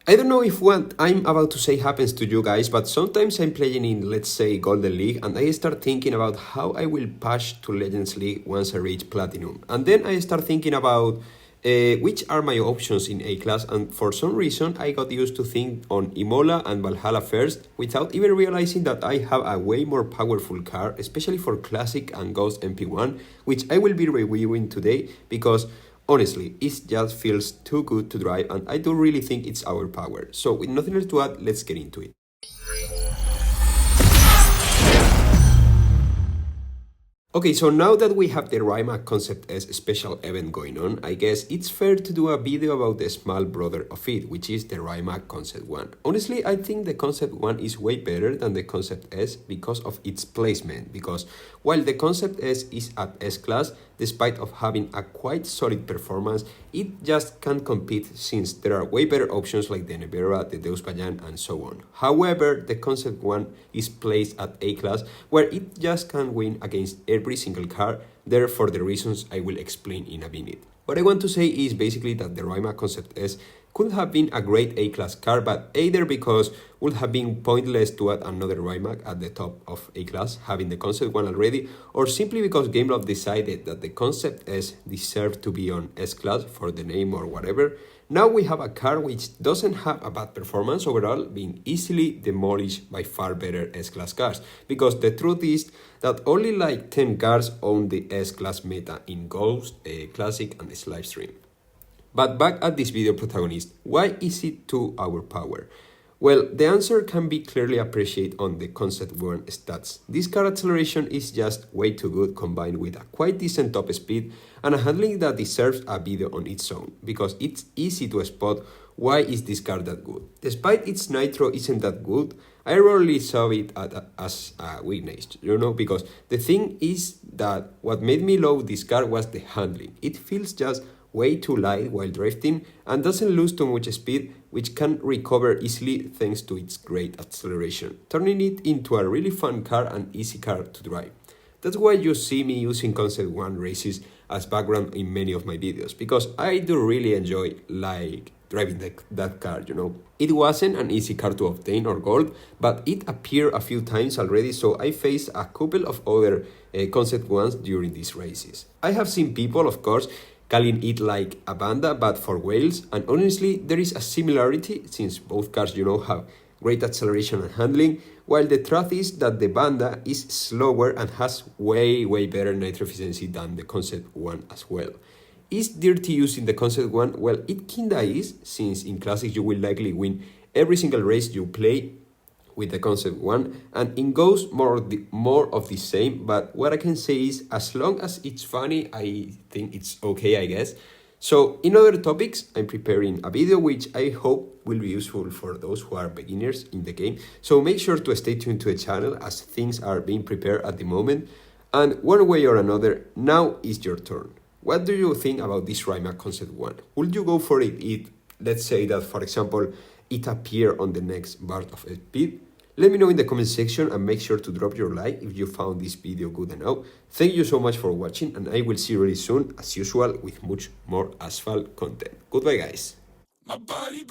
I don't know if what I'm about to say happens to you guys, but sometimes I'm playing in, let's say, Golden League, and I start thinking about how I will push to Legends League once I reach Platinum. And then I start thinking about which are my options in A-Class, and for some reason I got used to think on Imola and Valhalla first, without even realizing that I have a way more powerful card, especially for Classic and Ghost MP1, which I will be reviewing today, because honestly, it just feels too good to drive, and I do really think it's overpowered. So with nothing else to add, let's get into it. Okay, so now that we have the Rymak Concept S special event going on, I guess it's fair to do a video about the small brother of it, which is the Rymak Concept 1. Honestly, I think the Concept 1 is way better than the Concept S because of its placement, because while the Concept S is at S-Class, despite of having a quite solid performance, it just can't compete since there are way better options like the Nevera, the Deus Bayan, and so on. However, the Concept 1 is placed at A-Class, where it just can't win against every single card, there for the reasons I will explain in a minute. What I want to say is basically that the Rymak Concept S could have been a great A-Class card, but either because would have been pointless to add another Rymak at the top of A-Class, having the Concept 1 already, or simply because Gameloft decided that the Concept S deserved to be on S-Class for the name or whatever. Now we have a card which doesn't have a bad performance overall, being easily demolished by far better S-Class cards, because the truth is that only like 10 cards own the S-Class meta in Ghost, Classic, and Slipestream. But back at this video protagonist, why is it too overpowered? Well, the answer can be clearly appreciated on the Concept 1 stats. This card acceleration is just way too good, combined with a quite decent top speed and a handling that deserves a video on its own, because it's easy to spot why is this card that good. Despite its nitro isn't that good, I rarely saw it as a weakness, because the thing is that what made me love this card was the handling. It feels just way too light while drifting and doesn't lose too much speed, which can recover easily thanks to its great acceleration, turning it into a really fun car and easy car to drive. That's why you see me using Concept 1 races as background in many of my videos, because I do really enjoy driving that car, It wasn't an easy car to obtain or gold, but it appeared a few times already, so I faced a couple of other Concept 1s during these races. I have seen people, of course, calling it like a Banda but for whales, and honestly there is a similarity since both cars have great acceleration and handling, while the truth is that the Banda is slower and has way better nitro efficiency than the Concept 1 as well. Is dirty using the Concept 1? Well, it kinda is, since in Classic you will likely win every single race you play with the Concept 1, and in Ghost more of the same, but what I can say is as long as it's funny, I think it's okay, I guess. So in other topics, I'm preparing a video which I hope will be useful for those who are beginners in the game, so make sure to stay tuned to the channel as things are being prepared at the moment, and one way or another, now is your turn. What do you think about this Rymak Concept 1? Would you go for it, let's say that for example it appear on the next bar of speed? Let me know in the comment section and make sure to drop your like if you found this video good enough. Thank you so much for watching, and I will see you really soon as usual with much more asphalt content. Goodbye guys. My body.